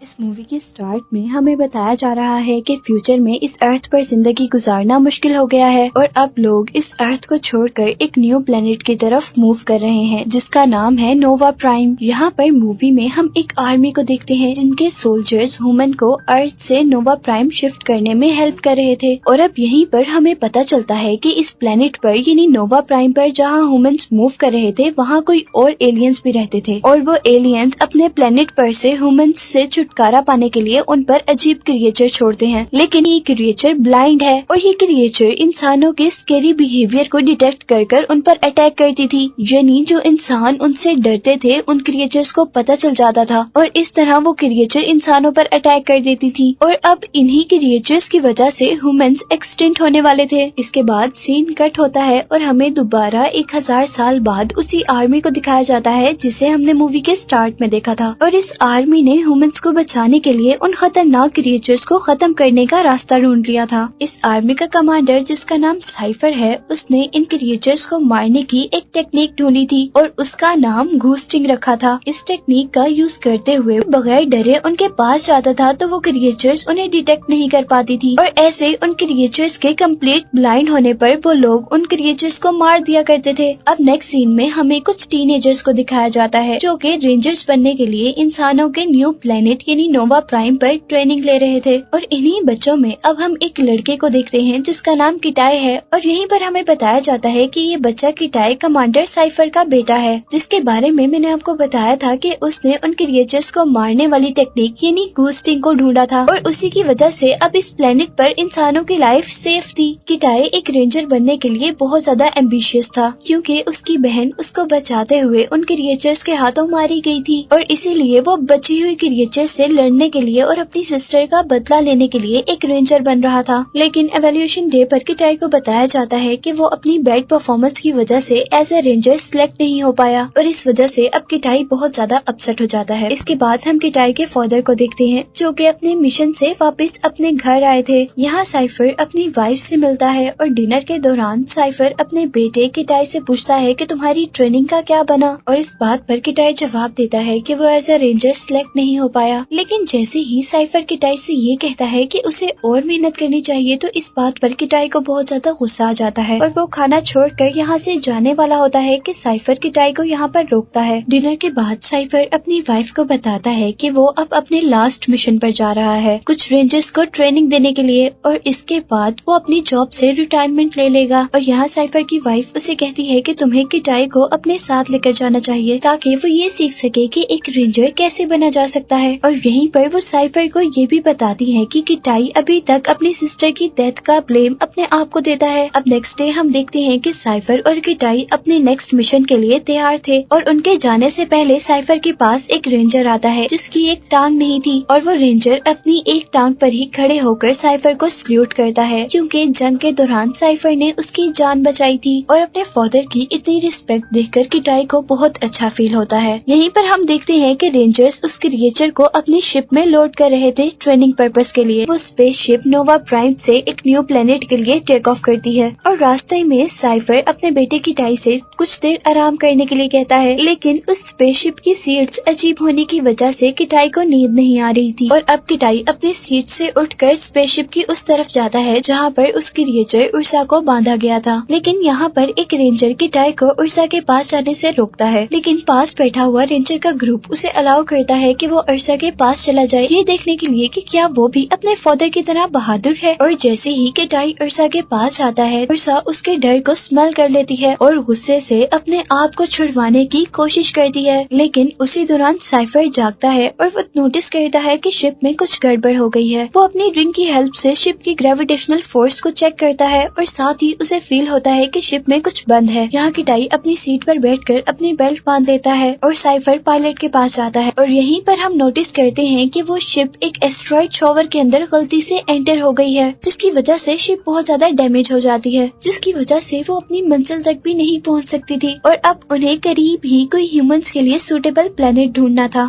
इस मूवी के स्टार्ट में हमें बताया जा रहा है कि फ्यूचर में इस अर्थ पर जिंदगी गुजारना मुश्किल हो गया है और अब लोग इस अर्थ को छोड़कर एक न्यू प्लेनेट की तरफ मूव कर रहे हैं जिसका नाम है नोवा प्राइम। यहाँ पर मूवी में हम एक आर्मी को देखते हैं जिनके सोल्जर्स ह्यूमन को अर्थ से नोवा प्राइम शिफ्ट करने में हेल्प कर रहे थे। और अब यहीं पर हमें पता चलता है कि इस प्लेनेट पर यानी नोवा प्राइम पर जहाँ ह्यूमंस मूव कर रहे थे वहाँ कोई और एलियंस भी रहते थे और वो एलियंस अपने प्लेनेट पर से ह्यूमंस से छुटकारा पाने के लिए उन पर अजीब क्रिएचर छोड़ते हैं। लेकिन ये क्रिएचर ब्लाइंड है और ये क्रिएचर इंसानों के स्केरी बिहेवियर को डिटेक्ट कर उन पर अटैक करती थी। यानी जो इंसान उनसे डरते थे उन क्रिएचर्स को पता चल जाता था और इस तरह वो क्रिएचर इंसानों पर अटैक कर देती थी। और अब इन्हीं क्रिएचर्स की वजह से ह्यूमंस एक्सटिंक्ट होने वाले थे। इसके बाद सीन कट होता है और हमें दोबारा 1000 साल बाद उसी आर्मी को दिखाया जाता है जिसे हमने मूवी के स्टार्ट में देखा था। और इस आर्मी ने ह्यूमंस को बचाने के लिए उन खतरनाक क्रिएचर्स को खत्म करने का रास्ता ढूंढ लिया था। इस आर्मी का कमांडर जिसका नाम साइफर है उसने इन क्रिएचर्स को मारने की एक टेक्निक ढूंढी थी और उसका नाम घूस्टिंग रखा था। इस टेक्निक का यूज करते हुए बगैर डरे उनके पास जाता था तो वो क्रिएचर्स उन्हें डिटेक्ट नहीं कर पाती थी और ऐसे उन क्रिएचर्स के कंप्लीट ब्लाइंड होने पर वो लोग उन क्रिएचर्स को मार दिया करते थे। अब नेक्स्ट सीन में हमें कुछ टीनेजर्स को दिखाया जाता है जो कि रेंजर्स बनने के लिए इंसानों के न्यू प्लेनेट यानी नोवा प्राइम पर ट्रेनिंग ले रहे थे। और इन्हीं बच्चों में अब हम एक लड़के को देखते हैं जिसका नाम किटाई है और यहीं पर हमें बताया जाता है कि ये बच्चा किटाई कमांडर साइफर का बेटा है जिसके बारे में मैंने आपको बताया था कि उसने उन क्रिएचर्स को मारने वाली टेक्निक यानी घूस्टिंग को ढूंढा था और उसी की वजह से अब इस प्लेनेट पर इंसानों की लाइफ सेफ थी। किटाई एक रेंजर बनने के लिए बहुत ज्यादा एम्बिशियस था क्योंकि उसकी बहन उसको बचाते हुए उन क्रिएचर्स के हाथों मारी गई थी और इसीलिए वो बची हुई क्रिएचर से लड़ने के लिए और अपनी सिस्टर का बदला लेने के लिए एक रेंजर बन रहा था। लेकिन एवोल्यूशन डे पर किटाई को बताया जाता है कि वो अपनी बैड परफॉर्मेंस की वजह से एज ए रेंजर सिलेक्ट नहीं हो पाया और इस वजह से अब किटाई बहुत ज्यादा अपसेट हो जाता है। इसके बाद हम किटाई के फादर को देखते हैं जो कि अपने मिशन से वापस अपने घर आए थे। यहाँ साइफर अपनी वाइफ से मिलता है और डिनर के दौरान साइफर अपने बेटे किटाई से पूछता है कि तुम्हारी ट्रेनिंग का क्या बना और इस बात पर किटाई जवाब देता है कि वो एज ए रेंजर सिलेक्ट नहीं हो पाया। लेकिन जैसे ही साइफर किटाई से ये कहता है कि उसे और मेहनत करनी चाहिए तो इस बात पर किटाई को बहुत ज्यादा गुस्सा आ जाता है और वो खाना छोड़कर यहाँ से जाने वाला होता है कि साइफर किटाई को यहाँ पर रोकता है। डिनर के बाद साइफर अपनी वाइफ को बताता है कि वो अब अपने लास्ट मिशन पर जा रहा है कुछ रेंजर्स को ट्रेनिंग देने के लिए और इसके बाद वो अपनी जॉब से रिटायरमेंट ले लेगा। और यहाँ साइफर की वाइफ उसे कहती है कि तुम्हें किटाई को अपने साथ लेकर जाना चाहिए ताकि वो ये सीख सके कि एक रेंजर कैसे बना जा सकता है। और यहीं पर वो साइफर को ये भी बताती है कि किटाई अभी तक अपनी सिस्टर की डेथ का ब्लेम अपने आप को देता है। अब नेक्स्ट डे हम देखते हैं कि साइफर और किटाई अपने नेक्स्ट मिशन के लिए तैयार थे और उनके जाने से पहले साइफर के पास एक रेंजर आता है जिसकी एक टांग नहीं थी और वो रेंजर अपनी एक टांग पर ही खड़े होकर साइफर को सल्यूट करता है क्योंकि जंग के दौरान साइफर ने उसकी जान बचाई थी और अपने फादर की इतनी रिस्पेक्ट देखकर किटाई को बहुत अच्छा फील होता है। यहीं पर हम देखते हैं कि रेंजर्स उस क्रिएचर को अपनी शिप में लोड कर रहे थे ट्रेनिंग पर्पस के लिए। वो स्पेस शिप नोवा प्राइम से एक न्यू प्लेनेट के लिए टेक ऑफ करती है और रास्ते में साइफर अपने बेटे किटाई से कुछ देर आराम करने के लिए कहता है। लेकिन उस स्पेसशिप की सीट्स अजीब होने की वजह से किटाई को नींद नहीं आ रही थी और अब किटाई अपनी सीट से उठकर स्पेसशिप की उस तरफ जाता है जहाँ पर उस क्रिएचर उर्सा को बांधा गया था। लेकिन यहाँ पर एक रेंजर किटाई को उर्सा के पास जाने से रोकता है लेकिन पास बैठा हुआ रेंजर का ग्रुप उसे अलाउ करता है कि वो उर्सा के पास चला जाए ये देखने के लिए कि क्या वो भी अपने फादर की तरह बहादुर है। और जैसे ही किटाई उर्सा के पास जाता है उर्सा उसके डर को स्मेल कर लेती है और गुस्से से अपने आप को छुड़वाने की कोशिश करती है। लेकिन उसी दौरान साइफर जागता है और वो नोटिस करता है कि शिप में कुछ गड़बड़ हो गई है। वो अपनी ड्रिंक की हेल्प से शिप की ग्रेविटेशनल फोर्स को चेक करता है और साथ ही उसे फील होता है कि शिप में कुछ बंद है। यहाँ किटाई अपनी सीट पर बैठकर अपनी बेल्ट बांध लेता है और साइफर पायलट के पास जाता है और यहीं पर हम नोटिस करते हैं कि वो शिप एक एस्ट्रॉइड शॉवर के अंदर गलती से एंटर हो गई है जिसकी वजह से शिप बहुत ज्यादा डैमेज हो जाती है जिसकी वजह से वो अपनी मंजिल तक भी नहीं पहुंच सकती थी और अब उन्हें करीब ही कोई ह्यूमंस के लिए सूटेबल प्लेनेट ढूंढना था।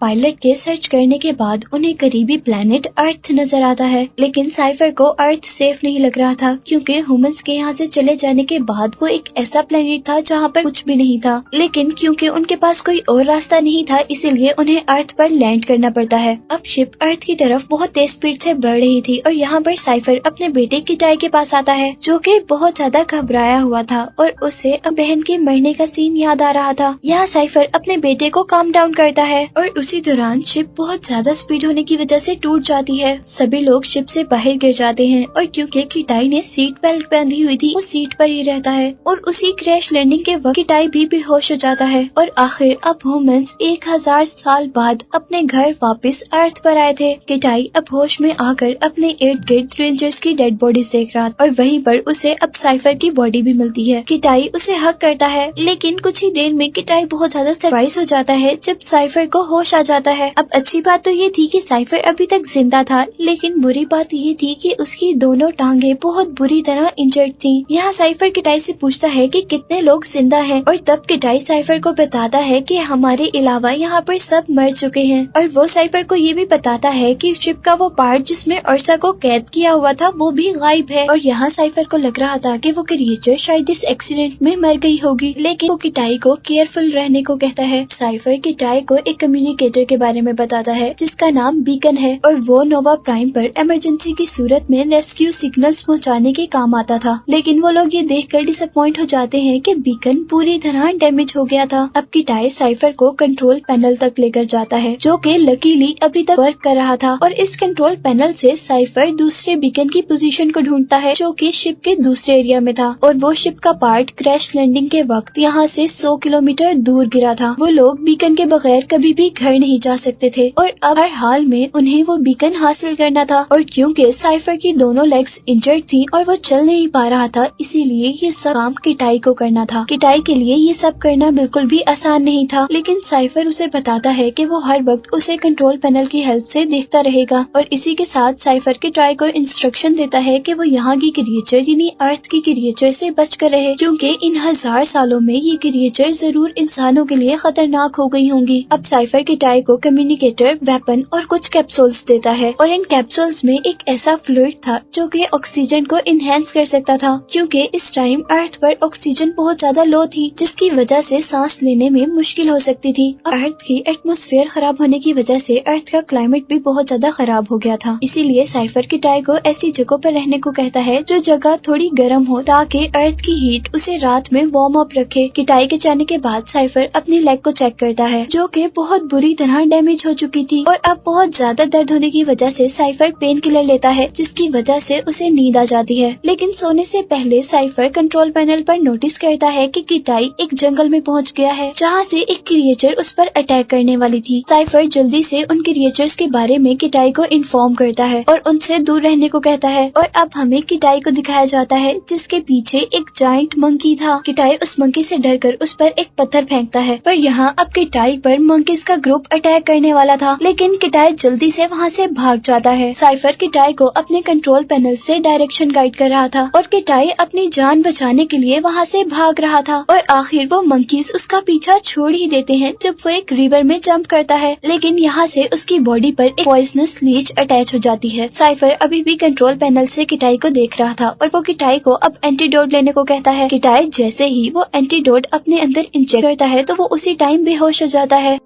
पायलट के सर्च करने के बाद उन्हें करीबी प्लेनेट अर्थ नजर आता है, लेकिन साइफर को अर्थ सेफ नहीं लग रहा था क्योंकि ह्यूमंस के यहाँ से चले जाने के बाद वो एक ऐसा प्लेनेट था जहाँ पर कुछ भी नहीं था। लेकिन क्योंकि उनके पास कोई और रास्ता नहीं था, इसीलिए उन्हें अर्थ पर लैंड करना पड़ता है। अब शिप अर्थ की तरफ बहुत तेज स्पीड से बढ़ रही थी और यहाँ पर साइफर अपने बेटे किटाई के पास आता है, जो कि बहुत ज्यादा घबराया हुआ था और उसे अब बहन के मरने का सीन याद आ रहा था। यहाँ साइफर अपने बेटे को काम डाउन करता है और उसी दौरान शिप बहुत ज्यादा स्पीड होने की वजह से टूट जाती है। सभी लोग शिप से बाहर गिर जाते हैं और क्योंकि किटाई ने सीट बेल्ट बांधी हुई थी, वो सीट पर ही रहता है और उसी क्रैश लैंडिंग के वक्त किटाई भी बेहोश हो जाता है। और आखिर अब ह्यूमंस 1000 साल बाद अपने घर वापस अर्थ पर आए थे। किटाई अब होश में आकर अपने इर्द गिर्द रेंजर्स की डेड बॉडीज देख रहा और वहीं पर उसे अब साइफर की बॉडी भी मिलती है। किटाई उसे हक करता है, लेकिन कुछ ही देर में किटाई बहुत ज्यादा सरप्राइज हो जाता है जब साइफर को होश आ जाता है। अब अच्छी बात तो ये थी कि साइफर अभी तक जिंदा था, लेकिन बुरी बात ये थी कि उसकी दोनों टांगे बहुत बुरी तरह इंजर्ड थी। यहाँ साइफर किटाई से पूछता है कि कितने लोग जिंदा हैं और तब किटाई साइफर को बताता है कि हमारे अलावा यहाँ पर सब मर चुके हैं। और वो साइफर को ये भी बताता है कि शिप का वो पार्ट जिसमें अर्सा को कैद किया हुआ था वो भी गायब है। और यहाँ साइफर को लग रहा था कि वो क्रिएचर शायद इस एक्सीडेंट में मर गई होगी, लेकिन वो किटाई को केयरफुल रहने को कहता है। साइफर किटाई को एक कम्युनिकेटर के बारे में बताता है जिसका नाम बीकन है और वो नोवा प्राइम पर इमरजेंसी की सूरत में रेस्क्यू सिग्नल्स पहुंचाने के काम आता था। लेकिन वो लोग ये देखकर डिसअपॉइंट हो जाते हैं कि बीकन पूरी तरह डैमेज हो गया था। अब किटाई साइफर को कंट्रोल पैनल तक लेकर जाता है, जो कि लकीली अभी तक वर्क कर रहा था। और इस कंट्रोल पैनल से साइफर दूसरे बीकन की पोजीशन को ढूंढता है, जो कि शिप के दूसरे एरिया में था। और वो शिप का पार्ट क्रैश लैंडिंग के वक्त यहाँ से 100 किलोमीटर दूर गिरा था। वो लोग बीकन के बगैर कभी भी घर नहीं जा सकते थे और अब हर हाल में उन्हें वो बीकन हासिल करना था। और क्योंकि साइफर की दोनों लेग्स इंजर्ड थी और वो चल नहीं पा रहा था, इसीलिए ये सब काम किटाई को करना था। किटाई के लिए ये सब करना बिल्कुल भी आसान नहीं था, लेकिन साइफर उसे बताता है कि वो हर वक्त उसे कंट्रोल पैनल की हेल्प से देखता रहेगा। और इसी के साथ साइफर किटाई को इंस्ट्रक्शन देता है कि वो यहाँ की क्रिएचर यानी अर्थ की क्रिएचर से बचकर रहे, क्योंकि इन 1000 सालों में ये क्रिएचर जरूर इंसानों के लिए खतरनाक हो गई होंगी। अब साइफर किटाई को कम्युनिकेटर, वेपन और कुछ कैप्सूल्स देता है और इन कैप्सूल्स में एक ऐसा फ्लूइड था जो कि ऑक्सीजन को इनहेंस कर सकता था, क्योंकि इस टाइम अर्थ पर ऑक्सीजन बहुत ज्यादा लो थी, जिसकी वजह से सांस लेने में मुश्किल हो सकती थी। अर्थ की एटमॉस्फेयर खराब होने की वजह से अर्थ का क्लाइमेट भी बहुत ज्यादा खराब हो गया था। इसीलिए साइफर किटाई को ऐसी जगह पर रहने को कहता है जो जगह थोड़ी गर्म हो, ताकि अर्थ की हीट उसे रात में वार्म अप रखे। किटाई के जाने के बाद साइफर अपनी लेग को चेक करता है, जो कि बहुत बुरी तरह डैमेज हो चुकी थी और अब बहुत ज्यादा दर्द होने की वजह से साइफर पेन किलर लेता है, जिसकी वजह से उसे नींद आ जाती है। लेकिन सोने से पहले साइफर कंट्रोल पैनल पर नोटिस करता है कि किटाई एक जंगल में पहुंच गया है, जहां से एक क्रिएचर उस पर अटैक करने वाली थी। साइफर जल्दी से उन क्रिएचर्स के बारे में किटाई को इन्फॉर्म करता है और उनसे दूर रहने को कहता है। और अब हमें किटाई को दिखाया जाता है जिसके पीछे एक जायंट मंकी था। किटाई उस मंकी से डरकर उस पर एक पत्थर फेंकता है, पर यहाँ अब किटाई पर मंकीज का ग्रुप अटैक करने वाला था, लेकिन किटाई जल्दी से वहाँ से भाग जाता है। साइफर किटाई को अपने कंट्रोल पैनल से डायरेक्शन गाइड कर रहा था और किटाई अपनी जान बचाने के लिए वहाँ से भाग रहा था। और आखिर वो मंकीज उसका पीछा छोड़ ही देते हैं जब वो एक रिवर में जंप करता है, लेकिन यहाँ से उसकी बॉडी पर एक पॉइजनस लीच अटैच हो जाती है। साइफर अभी भी कंट्रोल पैनल से किटाई को देख रहा था और वो किटाई को अब एंटीडोट लेने को कहता है। किटाई जैसे ही वो एंटीडोट अपने अंदर इंजेक्ट करता है तो वो उसी टाइम बेहोश हो जाता है।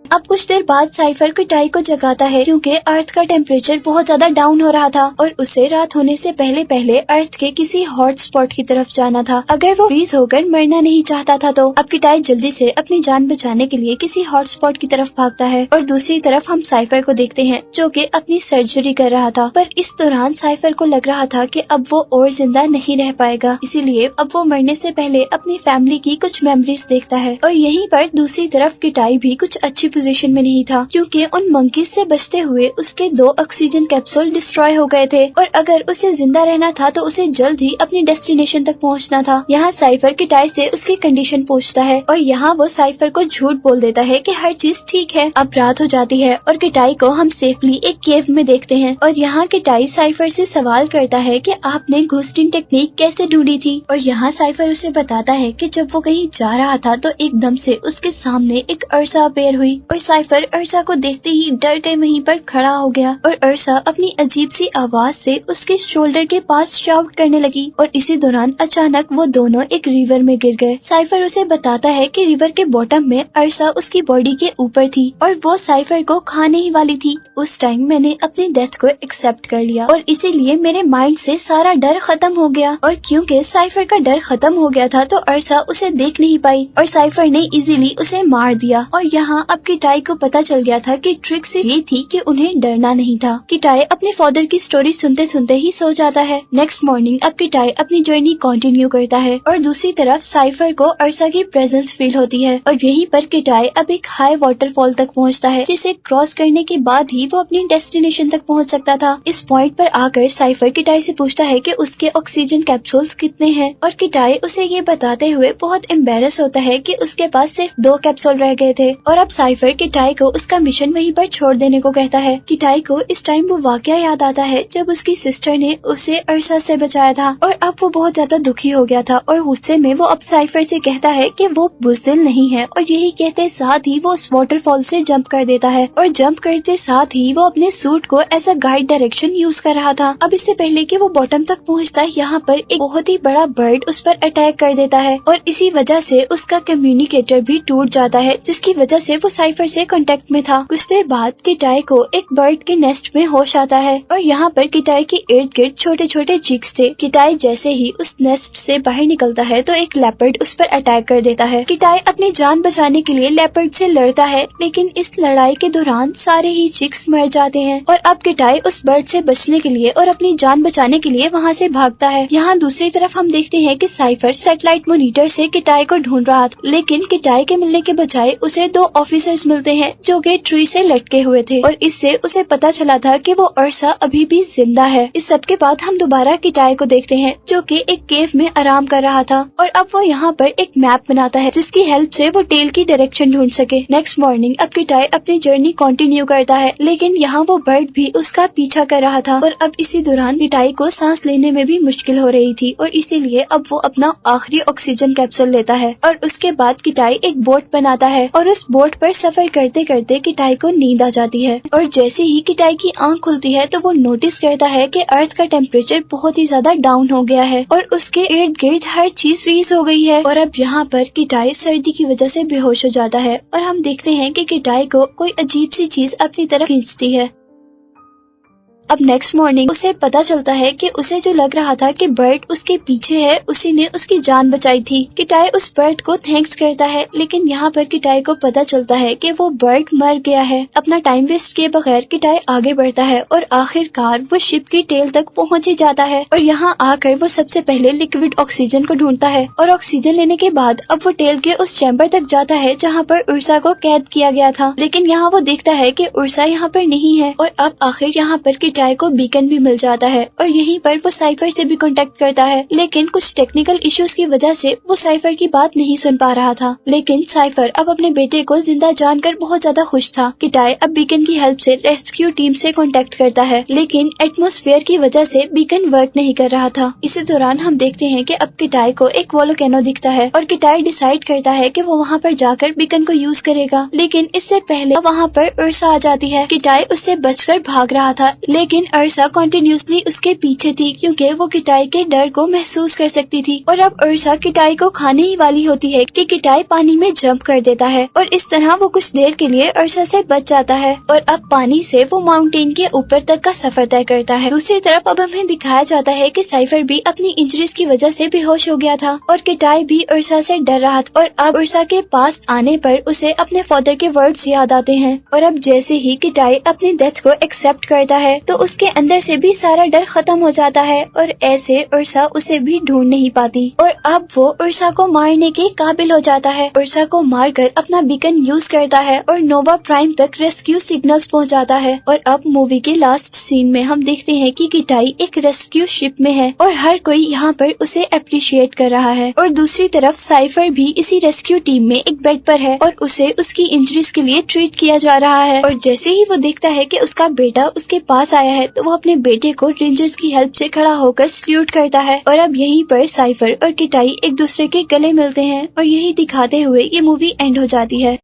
अब कुछ देर बाद साइफर किटाई को जगाता है, क्योंकि अर्थ का टेम्परेचर बहुत ज्यादा डाउन हो रहा था और उसे रात होने से पहले पहले अर्थ के किसी हॉट स्पॉट की तरफ जाना था, अगर वो फ्रीज होकर मरना नहीं चाहता था। तो अब किटाई जल्दी से अपनी जान बचाने के लिए किसी हॉट स्पॉट की तरफ भागता है और दूसरी तरफ हम साइफर को देखते हैं जो कि अपनी सर्जरी कर रहा था। पर इस दौरान साइफर को लग रहा था कि अब वो और जिंदा नहीं रह पाएगा, इसीलिए अब वो मरने से पहले अपनी फैमिली की कुछ मेमोरीज देखता है। और यहीं पर दूसरी तरफ किटाई भी कुछ अच्छी पोजीशन में नहीं था, क्योंकि उन मंकीज से बचते हुए उसके 2 ऑक्सीजन कैप्सूल डिस्ट्रॉय हो गए थे और अगर उसे जिंदा रहना था तो उसे जल्द ही अपनी डेस्टिनेशन तक पहुंचना था। यहाँ साइफर किटाई से उसकी कंडीशन पूछता है और यहाँ वो साइफर को झूठ बोल देता है कि हर चीज ठीक है। अब रात हो जाती है और किटाई को हम सेफली एक केव में देखते हैं और यहाँ किटाई साइफर से सवाल करता है कि आपने घोस्टिंग टेक्निक कैसे ढूंढी थी। और यहाँ साइफर उसे बताता है कि जब वो कहीं जा रहा था तो एकदम से उसके सामने एक अर्सा अपेयर हुई और साइफर अर्सा को देखते ही डर के वहीं पर खड़ा हो गया और अर्सा अपनी अजीब सी आवाज से उसके शोल्डर के पास शाउट करने लगी और इसी दौरान अचानक वो दोनों एक रिवर में गिर गए। साइफर उसे बताता है कि रिवर के बॉटम में अर्सा उसकी बॉडी के ऊपर थी और वो साइफर को खाने ही वाली थी। उस टाइम मैंने अपनी डेथ को एक्सेप्ट कर लिया और इसीलिए मेरे माइंड से सारा डर खत्म हो गया। और क्योंकि साइफर का डर खत्म हो गया था तो अर्सा उसे देख नहीं पाई और साइफर ने इजीली उसे मार दिया। और यहाँ अब किटाई को पता चल गया था कि ट्रिक सिर्फ ये थी कि उन्हें डरना नहीं था। किटाई अपने फादर की स्टोरी सुनते सुनते ही सो जाता है। नेक्स्ट मॉर्निंग अब किटाई अपनी जर्नी कंटिन्यू करता है और दूसरी तरफ साइफर को अर्सा की प्रेजेंस फील होती है और यहीं पर किटाई अब एक हाई वाटरफॉल तक पहुँचता है जिसे क्रॉस करने के बाद ही वो अपनी डेस्टिनेशन तक पहुँच सकता था। इस पॉइंट पर आकर साइफर किटाई से पूछता है कि उसके ऑक्सीजन कैप्सूल्स कितने हैं और किटाई उसे ये बताते हुए बहुत एम्बेरस होता है कि उसके पास सिर्फ 2 कैप्सूल रह गए थे। और अब साइफर किटाई को उसका मिशन वहीं पर छोड़ देने को कहता है। किटाई को इस टाइम वो वाकया याद आता है जब उसकी सिस्टर ने उसे अर्सा से बचाया था और अब वो बहुत ज्यादा दुखी हो गया था और गुस्से में वो अब साइफर से कहता है कि वो बुज़दिल नहीं है और यही कहते साथ ही वो उस वाटरफॉल से जंप कर देता है और जंप करते साथ ही वो अपने सूट को as a guide direction use कर रहा था। अब इससे पहले कि वो बॉटम तक पहुंचता है यहाँ पर एक बहुत ही बड़ा बर्ड उस पर अटैक कर देता है और इसी वजह से उसका कम्युनिकेटर भी टूट जाता है जिसकी वजह से वो साइफर से कांटेक्ट में था। कुछ देर बाद किटाई को एक बर्ड के नेस्ट में होश आता है और यहाँ पर किटाई के इर्द गिर्द छोटे छोटे चिक्स थे। किटाई जैसे ही उस नेस्ट से बाहर निकलता है तो एक लेपर्ड उस पर अटैक कर देता है। किटाई अपनी जान बचाने के लिए लेपर्ड से लड़ता है लेकिन इस लड़ाई के दौरान सारे ही चिक्स मर जाते हैं और अब किटाई उस बर्ड से बचने के लिए और अपनी जान बचाने के लिए वहाँ से भागता है। यहाँ दूसरी तरफ हम देखते हैं कि साइफर सैटेलाइट मॉनिटर से किटाई को ढूंढ रहा था लेकिन किटाई के मिलने के बजाय उसे 2 ऑफिसर्स मिलते हैं जो कि ट्री से लटके हुए थे और इससे उसे पता चला था कि वो अर्सा अभी भी जिंदा है। इस सब के बाद हम दोबारा किटाई को देखते हैं जो कि एक केव में आराम कर रहा था और अब वो यहाँ पर एक मैप बनाता है जिसकी हेल्प से वो टेल की डायरेक्शन ढूंढ सके। नेक्स्ट मॉर्निंग अब किटाई अपनी जर्नी कंटिन्यू करता है लेकिन यहाँ वो बर्ड भी उसका पीछा कर रहा था और अब इसी दौरान किटाई को सांस लेने में भी मुश्किल हो रही थी और इसीलिए अब वो अपना आखिरी ऑक्सीजन कैप्सूल लेता है और उसके बाद किटाई एक बोट बनाता है और उस बोट पर सफर करते करते किटाई को नींद आ जाती है और जैसे ही किटाई की आंख खुलती है तो वो नोटिस करता है कि अर्थ का टेम्परेचर बहुत ही ज्यादा डाउन हो गया है और उसके इर्द गिर्द हर चीज फ्रीज हो गई है और अब यहाँ पर किटाई सर्दी की वजह से बेहोश हो जाता है और हम देखते हैं कि किटाई को कोई अजीब सी चीज अपनी तरफ खींचती है। अब नेक्स्ट मॉर्निंग उसे पता चलता है कि उसे जो लग रहा था कि बर्ड उसके पीछे है उसी ने उसकी जान बचाई थी। किटाई उस बर्ड को थैंक्स करता है लेकिन यहाँ पर किटाई को पता चलता है कि वो बर्ड मर गया है। अपना टाइम वेस्ट किए बगैर किटाई आगे बढ़ता है और आखिरकार वो शिप की टेल तक पहुँच ही जाता है और यहाँ आकर वो सबसे पहले लिक्विड ऑक्सीजन को ढूंढता है और ऑक्सीजन लेने के बाद अब वो टेल के उस चैम्बर तक जाता है जहाँ पर उर्सा को कैद किया गया था लेकिन यहाँ वो देखता है कि उर्सा यहाँ पर नहीं है और अब आखिर यहाँ पर किटाई को बीकन भी मिल जाता है और यहीं पर वो साइफर से भी कांटेक्ट करता है लेकिन कुछ टेक्निकल इश्यूज की वजह से वो साइफर की बात नहीं सुन पा रहा था। लेकिन साइफर अब अपने बेटे को जिंदा जानकर बहुत ज्यादा खुश था। किटाई अब बीकन की हेल्प से रेस्क्यू टीम से कांटेक्ट करता है लेकिन एटमॉस्फेयर की वजह से बीकन वर्क नहीं कर रहा था। इसी दौरान हम देखते हैं कि अब किटाई को एक वोल्केनो दिखता है और किटाई डिसाइड करता है कि वो वहाँ पर जाकर बीकन को यूज करेगा लेकिन इससे पहले वहाँ पर उर्सा आ जाती है। किटाई उससे बचकर भाग रहा था लेकिन अर्सा कंटिन्यूसली उसके पीछे थी क्योंकि वो किटाई के डर को महसूस कर सकती थी और अब अर्सा किटाई को खाने ही वाली होती है कि किटाई पानी में जंप कर देता है और इस तरह वो कुछ देर के लिए अर्सा से बच जाता है और अब पानी से वो माउंटेन के ऊपर तक का सफर तय करता है। दूसरी तरफ अब हमें दिखाया जाता है कि साइफर भी अपनी इंजरीज की वजह से बेहोश हो गया था और किटाई भी अर्सा से डर रहा था और अब अर्सा के पास आने पर उसे अपने फादर के वर्ड्स याद आते हैं और अब जैसे ही किटाई अपनी डेथ को एक्सेप्ट करता है तो उसके अंदर से भी सारा डर खत्म हो जाता है और ऐसे उर्सा उसे भी ढूंढ नहीं पाती और अब वो उर्सा को मारने के काबिल हो जाता है। उर्सा को मारकर अपना बीकन यूज करता है और नोवा प्राइम तक रेस्क्यू सिग्नल्स पहुंचाता है और अब मूवी के लास्ट सीन में हम देखते हैं कि किटाई एक रेस्क्यू शिप में है और हर कोई यहाँ पर उसे अप्रिशिएट कर रहा है और दूसरी तरफ साइफर भी इसी रेस्क्यू टीम में एक बेड पर है और उसे उसकी इंजरीज के लिए ट्रीट किया जा रहा है और जैसे ही वो देखता है कि उसका बेटा उसके पास आया है तो वो अपने बेटे को रेंजर्स की हेल्प से खड़ा होकर सल्यूट करता है और अब यहीं पर साइफर और किटाई एक दूसरे के गले मिलते हैं और यही दिखाते हुए ये मूवी एंड हो जाती है।